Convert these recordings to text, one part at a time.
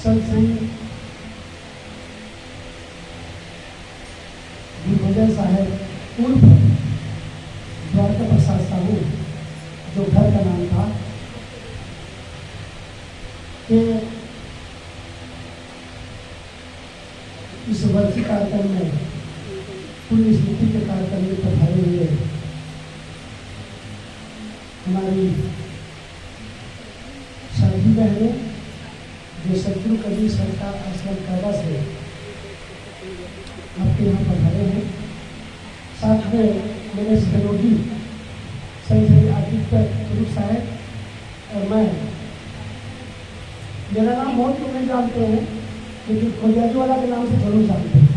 संत श्री गुरुभजन साहब पूर्व द्वारका प्रसाद साहू, जो घर का नाम था, कि इस वर्ष कार्यक्रम में पुण्य स्मृति के कार्यक्रम में पधारे हुए हमारी साथी बहनें, जो सतगुरु कबीर सरकार आश्रम कायदा से आपके यहाँ पधारे हैं। साथ में मेरे सहयोगी संत आदित्य गुरु साहब और मैं। मेरा नाम बहुत लोग नहीं जानते हैं, लेकिन खोजाजी वाला के नाम से जरूर जानते हैं।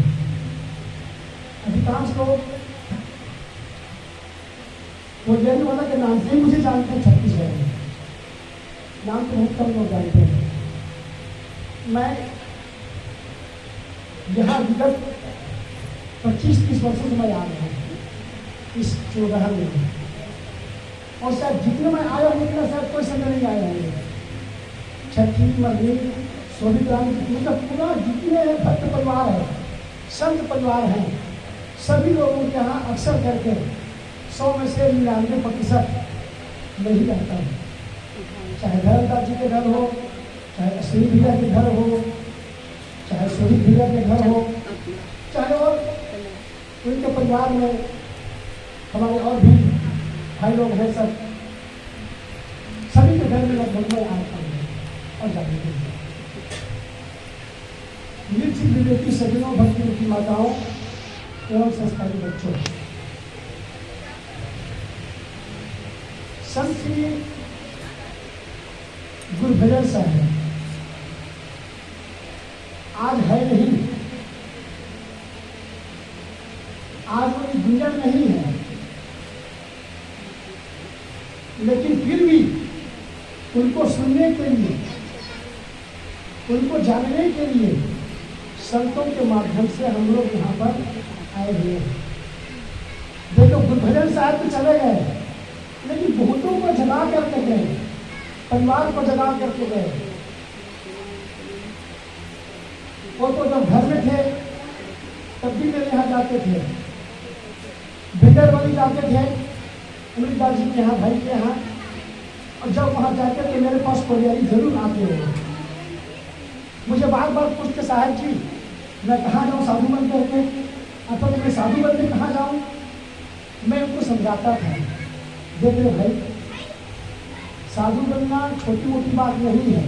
अधिकांश लोग खोजाजी वाला के नाम से ही मुझे जानते हैं छत्तीसगढ़ में। नाम तो बहुत कम लोग जानते हैं। मैं यहाँ विगत 25-30 वर्षों से मैं आ रहा हूँ इस चौराहा में, और शायद जितने मैं आया हूँ उतना शायद कोई संग नहीं आया हूँ। छठी मरनी शोभित राम मतलब पूरा जितने भक्त परिवार है, संत परिवार हैं, सभी लोगों के यहाँ अक्सर करके 100 में से 99% नहीं रहता है। चाहे धर्मदास जी के घर हो, चाहे श्री भैया के घर हो, चाहे शोभित भैया के घर हो, चाहे और उनके परिवार में हमारे और भी भाई लोग हैं, सब सभी के घर में लगभग मैं आता हूँ और जाने के लिए। निर्चित विवेकी सज्जनों, भक्ति की माताओं एवं संस्कारी बच्चों, संत श्री गुरुभजन साहब आज है नहीं, आज वो इस दुनिया में नहीं है, लेकिन फिर भी उनको सुनने के लिए, उनको जानने के लिए संतों के माध्यम से हम लोग यहाँ पर आए हुए हैं। देखो गुरुभजन साहब तो चले गए, लेकिन बहुतों को जगा करके गए, परिवार को जगा करके गए। वो तो जब घर में थे तब भी मेरे यहाँ जाते थे, भिंडर वाली जाते थे अमृतदास जी के यहाँ, भाई के यहाँ, और जब वहाँ जाते थे मेरे पास कोरियारी जरूर आते हुए मुझे बार बार पूछते, साहब जी मैं कहाँ जाऊँ साधु बन करके, अथवा मैं साधु बन के कहाँ जाऊँ। मैं उनको समझाता था, देखिए भाई साधु बनना छोटी मोटी बात नहीं है।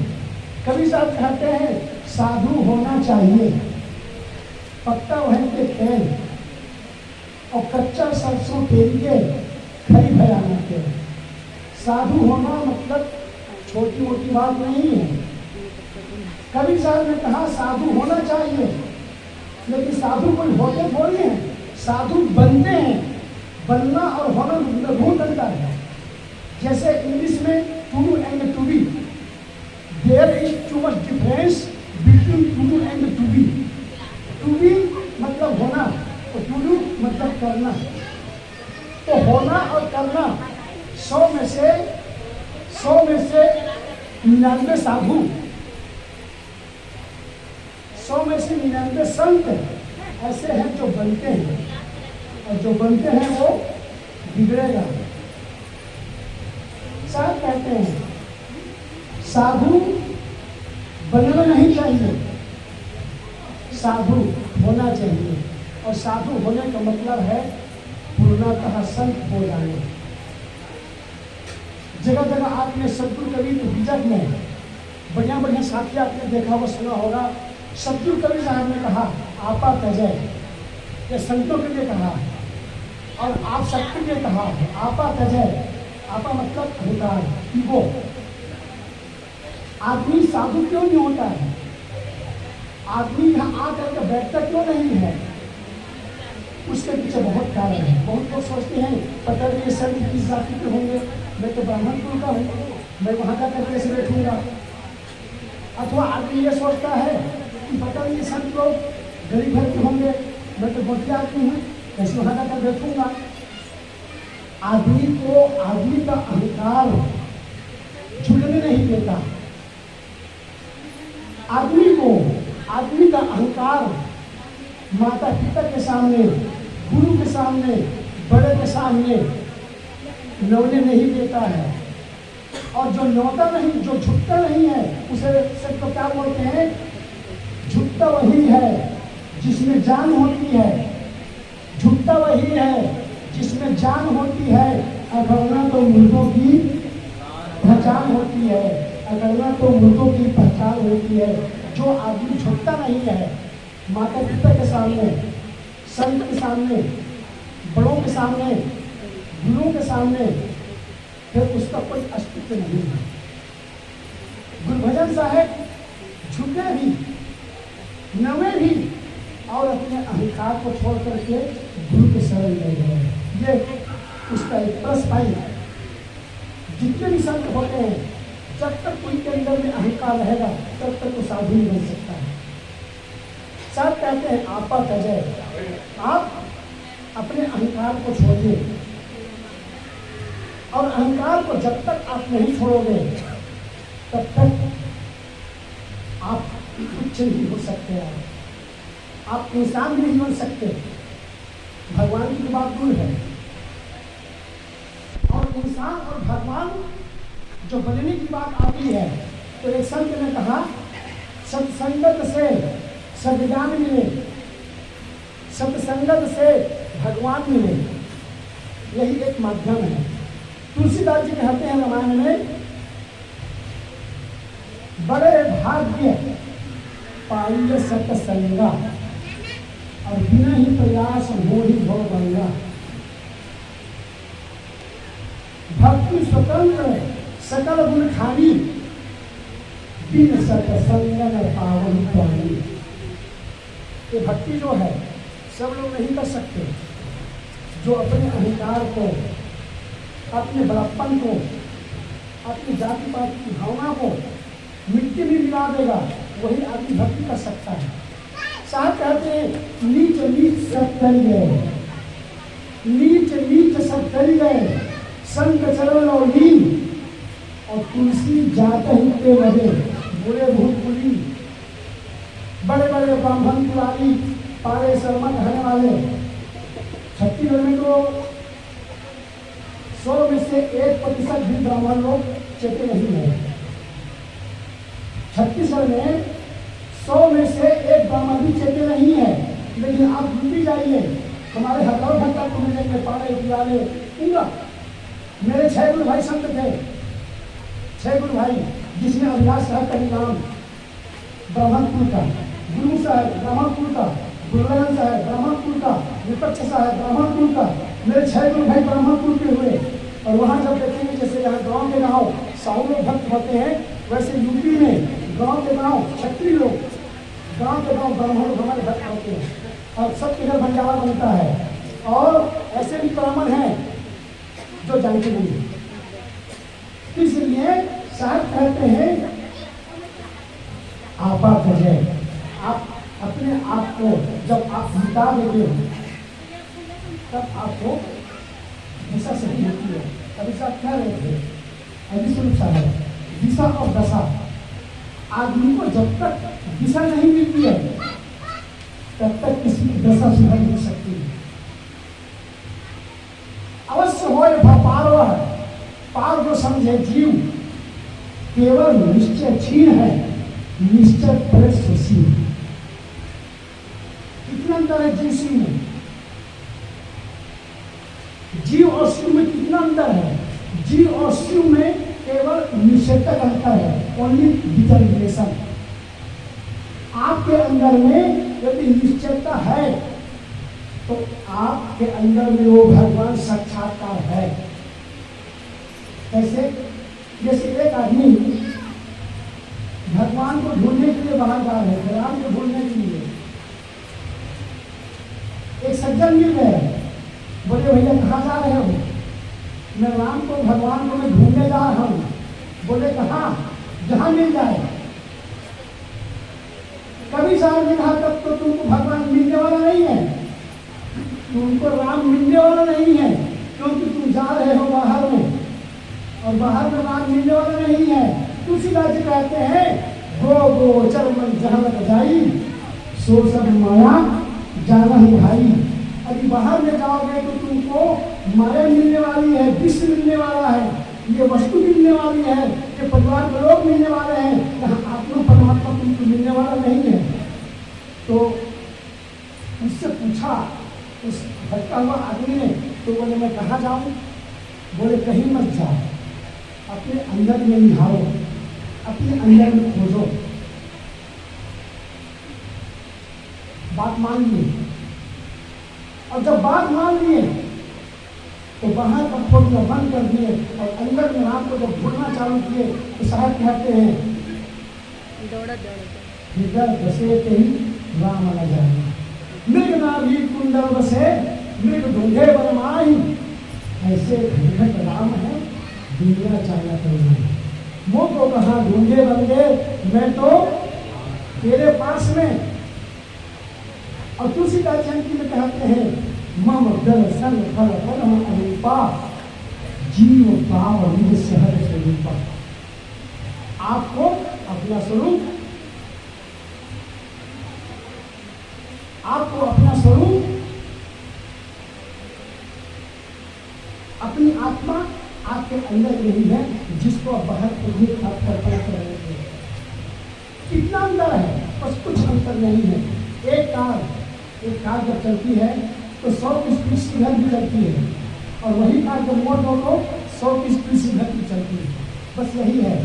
कभी साहब कहते हैं साधु होना चाहिए, पत्ता वहन के तेल और कच्चा सरसों के लिए खरी भयाना के। साधु होना मतलब छोटी मोटी बात नहीं है। कभी साहब ने कहा साधु होना चाहिए, लेकिन साधु कोई होते थोड़ी हैं, साधु बनते हैं। बनना और होना बहुत अंतर है। जैसे इंग्लिश में to do and to be, there is too much difference between to do and to be. To be मतलब होना और टू डू मतलब करना। तो होना और करना 100 में से 99 साधु, 100 में से 99 संत ऐसे हैं जो बनते हैं, और जो बनते हैं वो बिगड़ेगा। साथ कहते हैं साधु बनना नहीं चाहिए, साधु होना चाहिए। और साधु होने का मतलब है पूर्णतः संत हो जाने। जगह जगह आपने सतगुरु कबीर बीजक में बढ़िया बढ़िया साथी आपने देखा हुआ सुना होगा। सतगुरु कबीर साहब ने कहा आपा तजय, ये संतों के लिए कहा, और आप सबके लिए कहा आपा तजय। आपा मतलब अहंकार, ईगो। आदमी साधु क्यों नहीं होता है? आदमी यहाँ आकर के बैठता क्यों नहीं है? उसके पीछे बहुत कारण है। बहुत लोग सोचते हैं पता नहीं ये संत किस जाति के होंगे, मैं तो ब्राह्मण कुल का हूँ, मैं वहाँ जाकर कैसे बैठूंगा। अथवा आदमी ये सोचता है कि पता नहीं संत लोग गरीब घर के होंगे, मैं तो बहुत आदमी हूँ, कैसे वहाँ जाकर बैठूंगा। आदमी का अहंकार झुकने नहीं देता। आदमी का अहंकार माता पिता के सामने, गुरु के सामने, बड़े के सामने न्योने नहीं देता है। और जो न्योता नहीं, जो झुकता नहीं है, उसे सब तो क्या बोलते हैं? झुकता वही है जिसमें जान होती है। झुकता वही है जिसमें जान होती है। अगरना तो मुर्दों की पहचान होती है। अगरना तो मुर्दों की पहचान होती है। जो आदमी झुकता नहीं है माता पिता के सामने, संत के सामने, बड़ों के सामने, गुरुओं के सामने, फिर उसका कोई अस्तित्व नहीं है। गुरभजन साहब झुके भी, नवे भी और अपने अहंकार को छोड़ करके गुरु के शरण ले गए। ये उसका एक प्लस पॉइंट है। जितने भी संत होते हैं, जब तक उनके अंदर में अहंकार रहेगा तब तक वो साधु नहीं बन सकता है। सब कहते हैं आपा तजय, आप अपने अहंकार को छोड़िए। और अहंकार को जब तक आप नहीं छोड़ोगे तब तक आप कुछ नहीं हो सकते हैं। आप इंसान भी नहीं बन सकते। भगवान की बात दूर है। और इंसान और भगवान जो बनने की बात आती है, तो एक संत ने कहा, सत्संगत से सद्ज्ञान मिले, सत्संगत से भगवान मिले, यही एक माध्यम है। तुलसीदास जी कहते हैं रामायण में, बड़े भाग्य पाइय सत्संगा और बिना ही प्रयास मोहि भव बंगा। भक्ति स्वतंत्र सकल गुण खानी, बिन सत्संग न पावन पानी। ये भक्ति जो है सब लोग नहीं कर सकते। जो अपने अहंकार को, अपने बड़प्पन को, अपनी जाति पाति की भावना को मिट्टी में मिला देगा, वही आदमी भक्ति कर सकता है। साथ कहते हैं, नीच नीच सब कर गए, नीच नीच सब कर गए, संत चरण और लीन, और तुलसी जात ही पे लगे, बुरे भूत बुरी। बड़े बड़े ब्राह्मण पुरानी पारे शर्मा कहने वाले, छत्तीसगढ़ में तो 100 में से 1% भी ब्राह्मण लोग चेते नहीं है। छत्तीसगढ़ में 100 में से 1 ब्राह्मण भी चेते नहीं है। लेकिन आप यूपी जाइए, हमारे हजारों भक्तों को मिलेंगे, पारे पुराने पूरा। मेरे 6 गुरु भाई संत थे, 6 गुरु भाई, जिसमें अभिलाष साहब का नाम ब्राह्मणपुर का, गुरु साहब ब्राह्मणपुर का, गुरुनानंद साहब ब्राह्मणपुर का, विपक्ष साहब ब्राह्मणपुर का। मेरे 6 गुरु भाई ब्राह्मणपुर के हुए। और वहाँ जब देखेंगे, जैसे यहाँ गाँव के गाँव साहू लोग भक्त होते हैं, वैसे यूपी में गाँव के गाँव क्षत्रिय लोग, गाँव के गाँव ब्राह्मण हमारे भक्त होते हैं। और सबके घर भंडारा बनता है। और ऐसे भी ब्राह्मण हैं जो जानते नहीं। इसलिए साहब कहते हैं, आपा तजय, आप अपने आप को जब आप मिटा देते हो तब आपको दिशा सही होती है। अभी साहब क्या रहे थे, अभी स्वरूप साहब, दिशा और दशा। आदमी को जब तक दिशा नहीं मिलती है तब तक किसी की दशा सुधर नहीं सकती। अवश्य हो पार, पार जो समझे जीव, केवल निश्चय क्षीण है, निश्चय पर सुशील। कितना अंतर है जीव शिव में? जीव और शिव में कितना अंतर है? जीव और शिव में केवल निश्चय तक अंतर है, ओनली डिटर्मिनेशन। आपके अंदर में यदि निश्चयता है तो आपके अंदर में वो भगवान साक्षात्कार है। कैसे? जैसे एक आदमी भगवान को ढूंढने के लिए बाहर जा रहे थे, राम को ढूंढने के लिए। एक सज्जन मिल गए, बोले भैया कहाँ जा रहे हो? मैं राम को, भगवान को मैं ढूंढने जा रहा हूँ। बोले कहाँ? जहाँ मिल जाए। कभी साहब ने कहा तब तो तुमको भगवान मिलने वाला नहीं है, तुमको राम मिलने वाला नहीं है, क्योंकि तुम जा रहे हो बाहर में, और बाहर में राम मिलने वाला नहीं है। तुलसीदास जी कहते हैं, गो गोचर मन जहाँ लग जाई, सो सब माया जाना ही भाई। अभी बाहर में जाओगे तो तुमको माया मिलने वाली है, विश्व मिलने वाला है, ये वस्तु मिलने वाली है, ये परिवार के लोग मिलने वाले हैं, यहाँ आत्मा परमात्मा तुमको मिलने वाला नहीं है। तो उससे पूछा उस भटका हुआ आदमी ने, तो बोले मैं कहाँ जाऊँ? बोले कहीं मत जाओ, अपने अंदर में निहारो, अपने अंदर में खोजो। बात मान लिए, और जब बात मान लिए तो बाहर का खोजना बंद कर दिए और अंदर में रात को जब ढूंढना चालू किए तो साहब कहते हैं हृदय बसे के ही राम न जाए, मृग नाभि कुंडल बसे मृग ढूंढे बरमाही, ऐसे घट राम है दुनिया चाहना करना। मुँह को कहा ढूंढे बंदे, मैं तो तेरे पास में। और तुलसीदास जयंती में कहते हैं मम दर्शन फल परम अनुपा, जीव पाव निज सहज स्वरूपा। आपको अपना स्वरूप, आपको अपना स्वरूप, अपनी आत्मा आपके अंदर यही है, जिसको आप बाहर कल्पना कर रहे हैं। कितना अंदर है, बस कुछ अंतर नहीं है। एक कार जब चलती है तो 100 की स्पीड से घर भी चलती है, और वही कार जब मोड़ दो तो 100 की स्पीड से घर भी चलती है। बस यही है।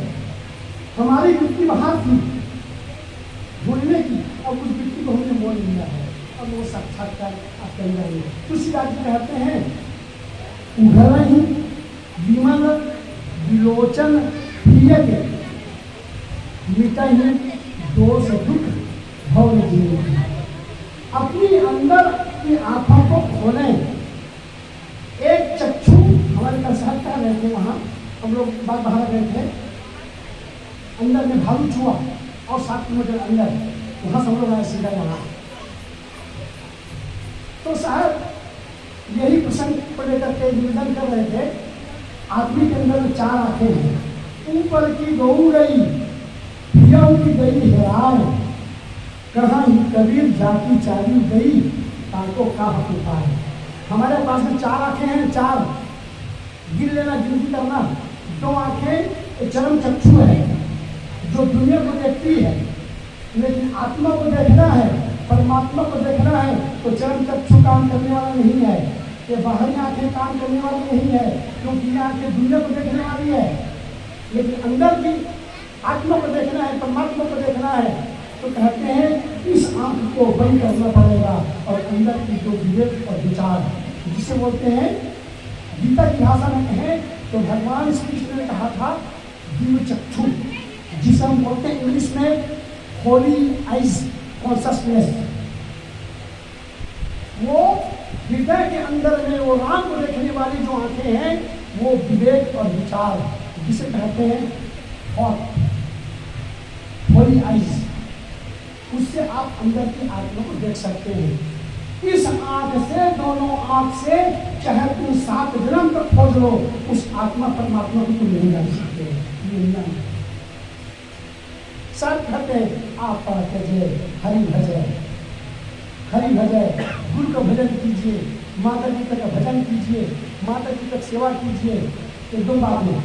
हमारी वृत्ति बाहर थी ढूंढने की, अब उस वृत्ति को हमने मोड़ लिया है, अब वो साक्षात्कार आप कर रहे हैं। तुलसीदास जी कहते हैं उधर ही विमल विलोचन प्रिय के मिटा ही दोष दुख भव जीवन। अपनी अंदर की आंखों को खोले। एक चक्षु हमारे पास साक्षात्कार रहे थे, वहाँ हम लोग बाहर गए थे, अंदर में भालू छुआ और 7 किलोमीटर अंदर, वहाँ सब लोग आए सीधा यहाँ। तो साहब यही प्रसंग को लेकर के निवेदन कर रहे थे। आदमी के अंदर 4 आंखें हैं, ऊपर की गऊ गई, की गई हेराए, कहाँ ही कबीर जाति चाली गई, ताको का पाए। हमारे पास में 4 आंखें हैं, 4 गिन लेना, गिनती करना। 2 आंखें चरम चक्षु है जो दुनिया को देखती है, लेकिन आत्मा को देखना है, परमात्मा को देखना है तो चरम चक्षु काम करने वाला नहीं है। ये बाहरी आंखें काम करने वाली नहीं है, क्योंकि ये आंखें दुनिया को देखने वाली है, लेकिन अंदर की आत्मा को देखना है, परमात्मा को देखना है। तो कहते हैं इस आंख को बंद करना पड़ेगा और अंदर की जो विवेक और विचार, जिसे बोलते हैं गीता की भाषा में कहें तो भगवान श्री कृष्ण ने कहा था दिव्य चक्षु, जिसे हम बोलते हैं इंग्लिश में होली आइज कॉन्शसनेस। वो हृदय के अंदर में वो राम को देखने वाली जो आंखें हैं, वो विवेक और विचार, जिसे कहते हैं थॉट, होली आइज, उससे आप अंदर की आत्मा को देख सकते हैं। इस आंख से, दोनों आंख से चाहे तुम 7 जन्म तक खोज लो, उस आत्मा परमात्मा को तुम नहीं जान सकते। सब कहते हैं आप जय हरि भजय, हरि भजय, गुरु का भजन कीजिए, माता पिता का भजन कीजिए, माता पिता की सेवा कीजिए। तो 2 बात में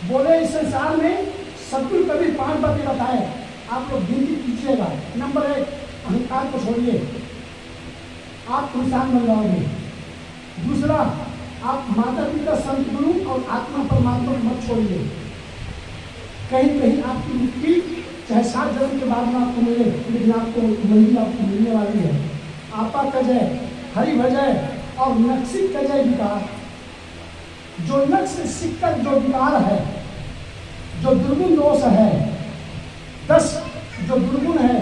बोले, इस संसार में सतगुरु कभी 5 बातें बताए, आप लोग गिनती कीजिएगा। नंबर 1, अहंकार को छोड़िए, आप इंसान बन जाओगे। दूसरा, आप माता पिता संत गुरु और आत्मा परमात्मा को मत छोड़िए। कहीं कहीं आपकी मुक्ति चाहे 7 जन्म के बाद में आपको मिले, लेकिन आपको मंजिल आपको मिलने वाली है। आपा का जय, हरि भजय और नक्सिक का जय विकार। जो नक्स सिक्का जो विकार है, जो दुर्गुण दोष है, 10 जो दुर्गुण है,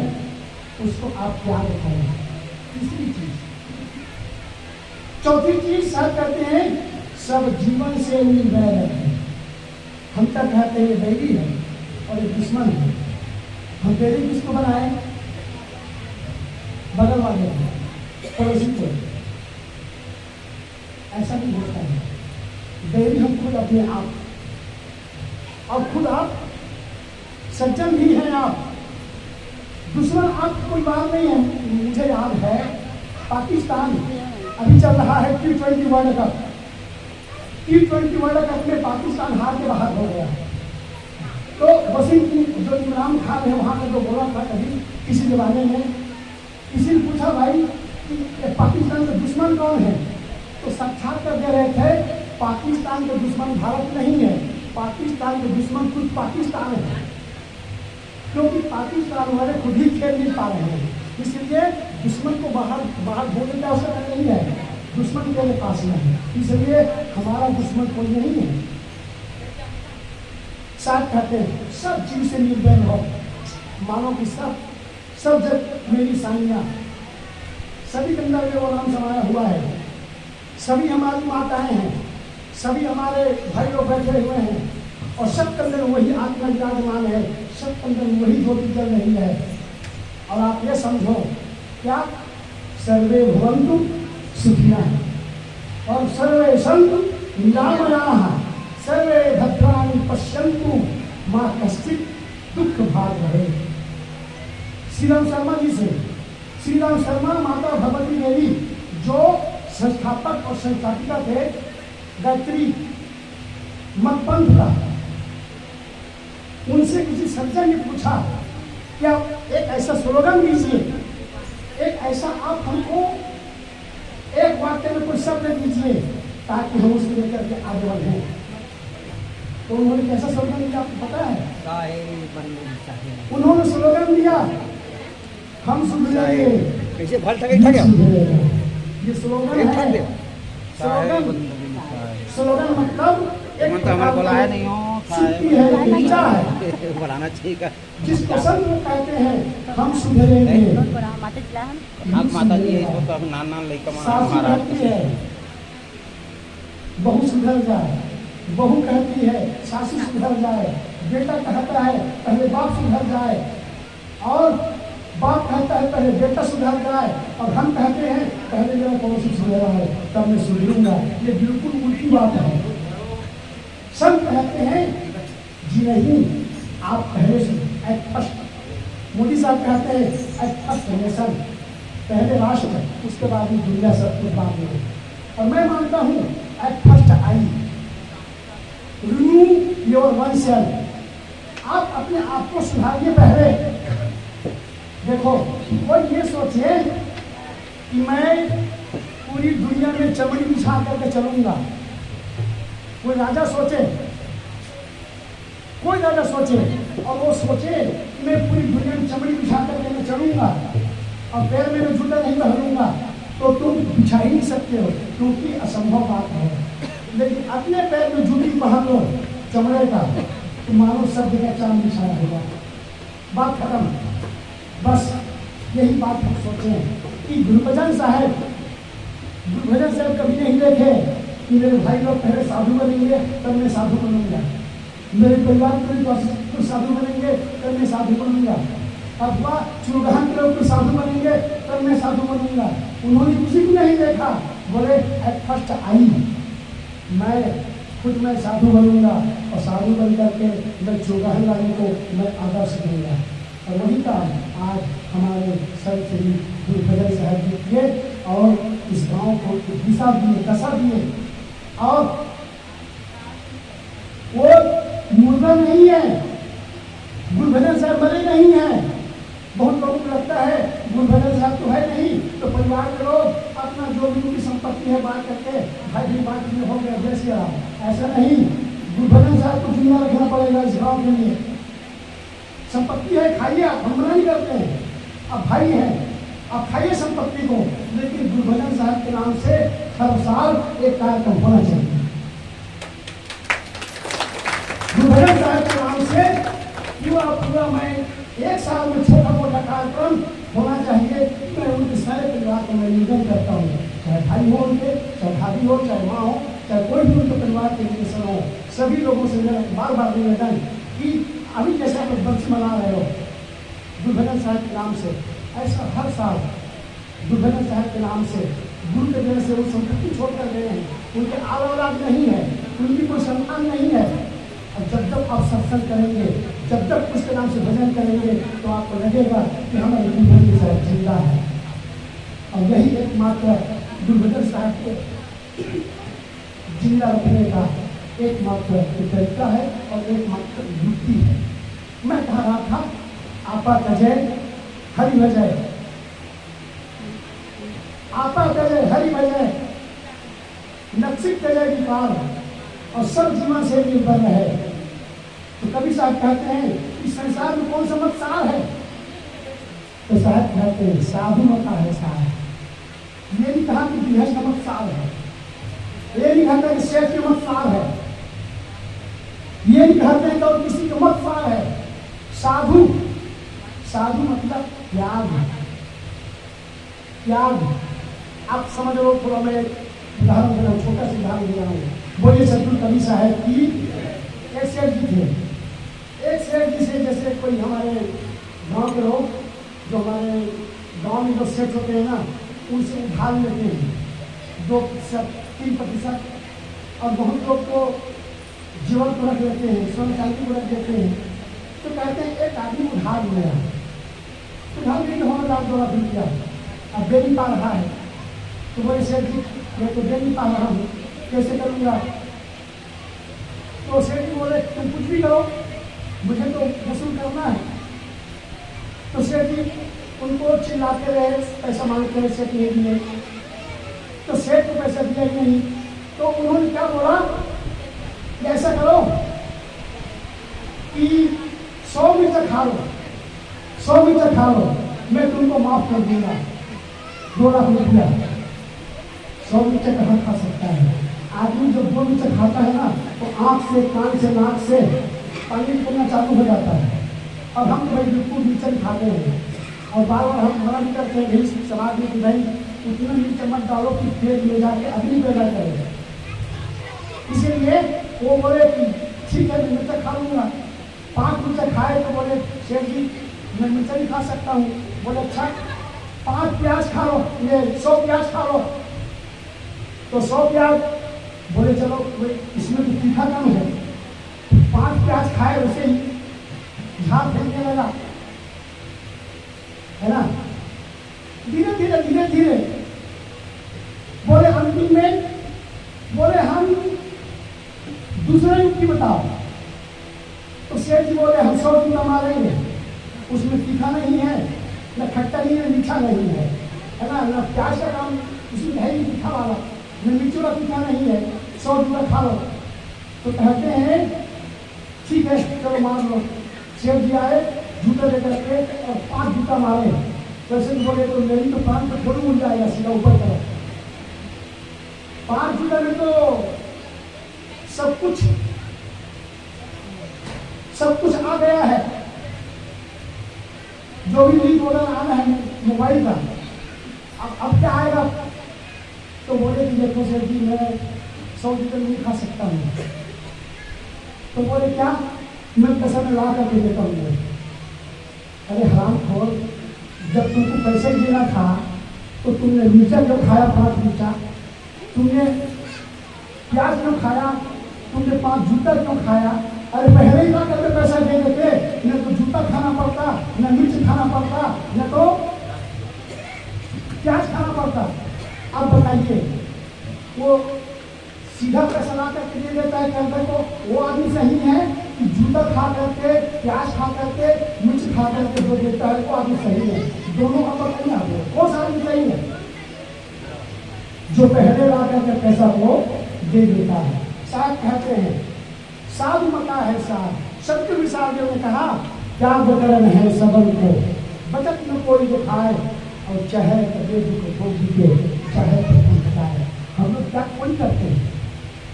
उसको आप त्याग करें। तीसरी चीज, चौथी चीज सब कहते हैं सब जीवन से निर्भय रखें। हम तक कहते हैं बैरी है और एक दुश्मन है। हम बैरी किसको बनाए? बगल वाले पड़ोसी को। ऐसा नहीं होता है। बैरी हम खुद अपने आप, और खुद आप सज्जन भी हैं आप, दुश्मन आप कोई बात नहीं है। मुझे याद है पाकिस्तान अभी चल रहा है T20 world cup. T20 world cup में पाकिस्तान हार के बाहर हो गया। तो वसीम जो इमरान खान है वहाँ पे जो बोला था कभी किसी के बारे में, किसी ने पूछा भाई कि पाकिस्तान का दुश्मन कौन है, तो साक्षात्कार दे रहे थे पाकिस्तान का दुश्मन भारत नहीं है, पाकिस्तान के दुश्मन खुद पाकिस्तान है, क्योंकि पाकिस्तान वाले खुद ही खेल नहीं पा रहे हैं। इसलिए दुश्मन को बाहर बोलने का अवसर नहीं है, दुश्मन के पास नहीं, इसलिए हमारा दुश्मन कोई नहीं है। साथ कहते हैं सब चीज से निर्भय हो, मानो कि सब जग मेरी सानिया, सभी के अंदर में वो नाम समाया हुआ है, सभी हमारी माताएं हैं, सभी हमारे भाई लोग बैठे हुए हैं, और सब के अंदर वही आत्मा विराजमान है, सब के अंदर वही ज्योति जल रही है। और आप ये समझो क्या, सर्वे भवन्तु सुखिनः और सर्वे सन्तु निरामयाः, सर्वे भद्राणि पश्यन्तु मा कश्चित् दुःख भाग् भवेत्। श्री राम शर्मा जी से, श्री राम शर्मा माता भगवती देवी जो संस्थापक और संस्थापिका थे गायत्री मतपंथ का, उनसे किसी सज्जन ने पूछा क्या एक ऐसा स्लोगन दीजिए, एक ऐसा आप हमको एक वाक्य में कोई शब्द दीजिए ताकि हम उसको लेकर के आगे बढ़ें। तो उन्होंने कैसा स्लोगन दिया आपको पता है? उन्होंने स्लोगन दिया हम सुधरेंगे। कैसे भल ठगे ठगे ये स्लोगन है। स्लोगन मतलब एक हमारा बुलाया नहीं हो बनाना चाहिए, जिसको संत कहते हैं हम सुधरेंगे। आप माता जी है तो नान लड़का महाराज है, बहू सुधर जाए, बहू कहती है सासू सुधर जाए, बेटा कहता है पहले बाप सुधर जाए, और बाप कहता है पहले बेटा सुधर जाए, और हम कहते हैं पहले मेरा पड़ोसी सुधरा है तब मैं सुधरूंगा। ये बिल्कुल उल्टी बात है। सब कहते हैं जी नहीं, आप पहले से एट फर्स्ट, मोदी साहब कहते हैं एट फर्स्ट नेशन, पहले राष्ट्र उसके बाद में दुनिया सब कुछ बाद में। और मैं मानता हूँ at first I, renew your one self, आप अपने आप को सुधारिए पहले। देखो कोई ये सोचे कि मैं पूरी दुनिया में चमड़ी बिछा करके चलूंगा, कोई राजा सोचे, कोई राजा सोचे और वो सोचे कि मैं पूरी दुनिया में चमड़ी बिछा करके मैं चलूंगा और पैर में मैं जूता नहीं पहनूंगा, तो तुम बिछा ही नहीं सकते हो, क्योंकि असंभव बात है। लेकिन अपने पैर में जूती पहन लो चमड़े का, तो मानो सब जगह चांद बिछाया होगा, बात खत्म। बस यही बात हम सोचें कि गुरुभजन साहब कभी नहीं देखे कि मेरे भाई लोग पहले साधु बनेंगे तब मैं साधु बनूंगा, मेरे परिवार के लोग साधु बनेंगे तब मैं साधु बनूंगा, अथवा चुगहन के लोग साधु बनेंगे तब मैं साधु बनूंगा। उन्होंने किसी को नहीं देखा, बोले एट फर्स्ट आई, मैं साधु बनूंगा और साधु बन करके मैं चुगहन वाले को मैं आदर्श दूंगा। और वही काम आज हमारे संत श्री गुरुभजन साहब जी किए और इस गांव को दिशा दिए, दशा दिए। और वो मुर्दा नहीं है, गुरुभजन साहब मरे नहीं है। बहुत लोगों को लगता है गुरुभजन साहब तो है नहीं, तो परिवार के लोग अपना जो भी उनकी संपत्ति है बांट करके भाई भी बांट में हो गया जैसे आप, ऐसा नहीं। गुरुभजन साहब को जिम्मा रखना पड़ेगा इस गाँव के लिए। संपत्ति है खाइए, आप हम मना नहीं करते हैं, अब भाई है आप खाइए संपत्ति को, लेकिन गुरुभजन साहब के नाम से हर साल एक कार्यक्रम होना चाहिए। गुरुभजन साहब के नाम से पूरा मैं एक साल में छोटा मोटा कार्यक्रम होना चाहिए। मैं उनके सारे परिवार को मैं निवेदन करता हूँ, चाहे भाई हो उनके, चाहे भाभी हो, चाहे माँ हो, चाहे कोई भी उनके परिवार के रिलेशन हो, सभी लोगों से मेरा बार बार निवेदन कि अभी जैसे आप बर्सी मना रहे हो गुरुभजन साहब के नाम से, ऐसा हर साल गुरुभजन साहब के नाम से, गुरु के देने से वो संपत्ति छोड़ कर गए हैं, उनके आल औलाद नहीं है, उनकी कोई संतान नहीं है। और जब जब आप सत्संग करेंगे जब तक उसके नाम से भजन करेंगे तो आपको लगेगा कि हमारे गुरुभजन साहब जिंदा है। और यही एकमात्र गुरुभजन साहब को जिंदा रखने का एकमात्र तरीका है और एकमात्र युक्ति है। मैं कह रहा था आपा तजय हरि भजय, आपा तजय हरि भजय, नक्सिक तजय विकार और सब जीवन से निर्भर है। तो कभी साहब कहते हैं कि संसार में कौन सा मत सार है, तो साहब कहते हैं साधु मता है सार। ये नहीं कहा कि गृहस्थ का मत सार है, ये नहीं कहते कि शेष के मत सार है, ये नहीं कहते हैं कि किसी का मत सार है। साधु, साधु मतलब त्याग, त्याग। आप समझ लो, थोड़ा मैं उदाहरण दे रहा हूँ, छोटा सा उदाहरण दे रहा हूँ। बोलिए सतगुरु कवि साहब की एक सेठ जी थे, एक सेठ जी से जैसे कोई हमारे गांव के लोग जो हमारे गांव में जो सेठ होते हैं ना, उनसे उधार लेते हैं 2%, 3%, और बहुत लोग को जीवन को रख लेते हैं, स्वर्ण चांदी को रख देते हैं। तो कहते हैं एक आदमी उधार लिया, उधार लेके 1,000 डॉलर भी किया, अब दे नहीं पा रहा है। तो बोले सेठ जी मैं तो दे नहीं पा रहा हूँ, कैसे करूँगा? तो सेठ जी बोले तुम कुछ भी करो, मुझे तो वसूल करना है। तो सेठ जी उनको चिल्लाते रहे, पैसा मांगते रहे, सेठ नहीं दिए। तो सेठ को पैसा दिया ही नहीं। तो उन्होंने क्या बोला, ऐसा करो कि 100 मिर्चा खा लो, 100 मिर्चा खा लो, मैं तुमको माफ कर दूंगा। 2 लाख रुपया। 100 मिर्चा कहाँ खा सकता है आदमी? जब 2 मिर्चा खाता है ना तो आँख से, कान से, नाक से पानी निकलना चालू हो जाता है। अब हम भाई बिल्कुल मिर्चा नहीं खाते हैं और बार बार हम मना भी करते हैं भाई समाज में कि भाई उतना मिर्चा मत डालो कि पेट ले जाके अग्नि पैदा करे। इसीलिए वो बोले कि ठीक है मैं मिर्चा खा लूँगा। 5 मिर्चा खाए तो बोले सेठ जी मैं मिर्चा नहीं खा सकता हूँ। बोले अच्छा 5 प्याज खा लो, ये 100 प्याज खा लो। तो 100 प्याज, बोले चलो इसमें तो तीखा कम है। 5 प्याज खाए, उसे ही झाड़ फेंकने लगा, है ना। धीरे धीरे धीरे धीरे बोले अंतिम में बोले हम दूसरा युक्ति बताओ। तो सेठ जी बोले हम 100 जूता मारेंगे, उसमें तीखा नहीं है, न खट्टा नहीं है, मीठा नहीं है ना, न प्याज का काम उसमें है ही तीखा वाला, न मिर्च वाला तीखा नहीं है, 100 जूता खा लो। तो कहते हैं ठीक है चलो मार लो। सेठ जी आए जूता लेकर के और 5 जूता मारे। वैसे बोले तो मेरी तो प्राण पर थोड़ी उड़ जाएगा सीधा ऊपर तरफ। 5 जूता में तो सब कुछ आ गया है, जो भी लीक ऑर्डर आ रहा है मोबाइल का। अब क्या आएगा? तो बोले कि देखो सर जी मैं 100 जूता नहीं खा सकता हूँ। तो बोले क्या? मैं पैसा में ला करके देता हूँ। अरे हराम खोर, जब तुमको पैसे देना था तो तुमने मिर्चा क्यों खाया? 5 मिर्चा। तुमने प्याज क्यों खाया? तुमने 5 जूता क्यों खाया? अरे पहले ही ना करके पैसा दे देते, न तो जूता खाना पड़ता, न मिर्च खाना पड़ता, न तो प्याज खाना पड़ता। अब बताइए वो सीधा पैसा ला करके दे देता है कैंपर को, वो आदमी सही है कि जूता खा करके, प्याज खा करके, मिर्च खा करके जो देता है वो आदमी सही है? दोनों का पता नहीं आते, कौन सा आदमी सही है? जो पहले ला करके पैसा को दे देता है। साहब कहते हैं साधु मता है साध, सत्य विशाल देव ने कहा क्या बकरन है सबन को, बचत में कोई जो खाए और चाहे कभी को भोगी के, चाहे तो घटाए। हम लोग क्या कोई करते हैं,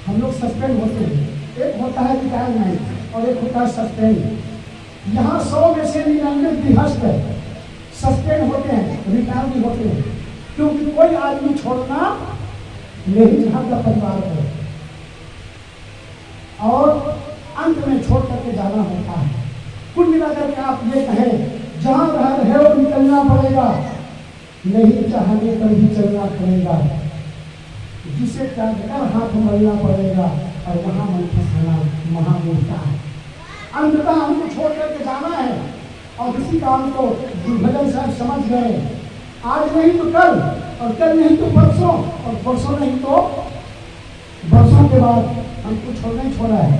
हम लोग सस्पेंड होते हैं। एक होता है रिटायरमेंट और एक होता है सस्पेंड। यहाँ 100 में से 99 गृहस्थ सस्पेंड होते हैं, रिटायर भी होते हैं, क्योंकि कोई आदमी छोड़ना नहीं चाहता परिवार को, और अंत में छोड़ करके जाना होता है। कुल मिलाकर के आप ये कहें जहाँ रह रहे हो निकलना पड़ेगा, नहीं चाहने पर भी चलना पड़ेगा, जिसे त्याग कर हाथ मलना पड़ेगा, और वहाँ मन फंसाना महामूर्खता है। अंततः हमको छोड़ करके जाना है। और इसी काम को दुर्भजन साहब समझ गए। आज नहीं तो कल, और कल नहीं तो परसों, और परसों नहीं तो वर्षों के बाद हमको छोड़ना ही छोड़ा है।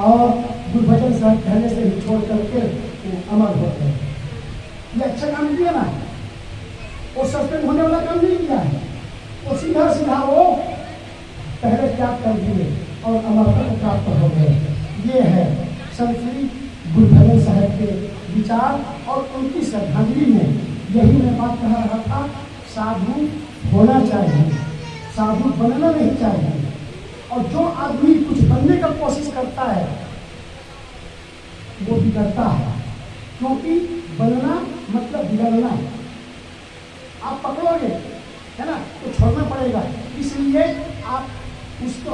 और दुर्भजन साहब कहने से ही छोड़ करके वो अमर हो गए। ये अच्छा काम किया ना, वो सस्पेंड होने वाला काम नहीं किया है। वो सीधा सीधा वो पहले त्याग कर दिए और अमरता को प्राप्त हो गए। ये है संत श्री गुरुभजन साहब के विचार और उनकी श्रद्धांजलि में यही मैं बात कह रहा था। साधु होना चाहिए, साधु बनना नहीं चाहिए। और जो आदमी कुछ बनने का कोशिश करता है वो बिगड़ता है, क्योंकि बनना मतलब बिगड़ना। आप पकड़ोगे है ना तो छोड़ना पड़ेगा, इसलिए आप उसको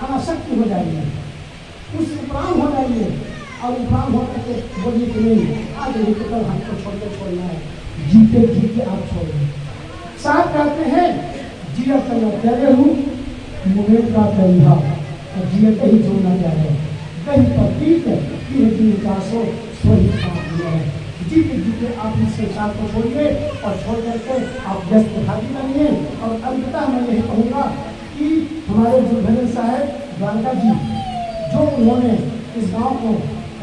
अनासक्त हो जाइए, उससे उपराम हो जाइए। और उपराम होकर के बोलिए कि नहीं आज नहीं तो कल हमको छोड़ के छोड़ना है। जीते जीते आप छोड़िए। साथ कहते हैं जिया चलो तेरे हूँ मुझे का तरीका और जिया कहीं जोड़ना चाहिए कहीं पर ठीक है जीते जीते आप इस संसार को छोड़िए और छोड़ करके आप व्यस्त भागी बनिए। और अंततः मैं यही कहूँगा कि हमारे दुर्भजन साहब द्वारका जी जो उन्होंने इस गांव को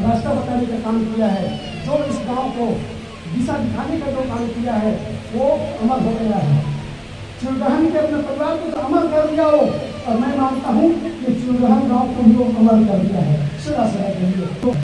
रास्ता बताने का काम किया है, जो इस गांव को दिशा दिखाने का जो काम किया है वो अमर हो गया है। चिड़गहन के अपने परिवार को तो अमर कर दिया हो, और मैं मानता हूँ कि चिड़गहन गांव को भी वो अमर कर दिया है। सदा सदा के लिए।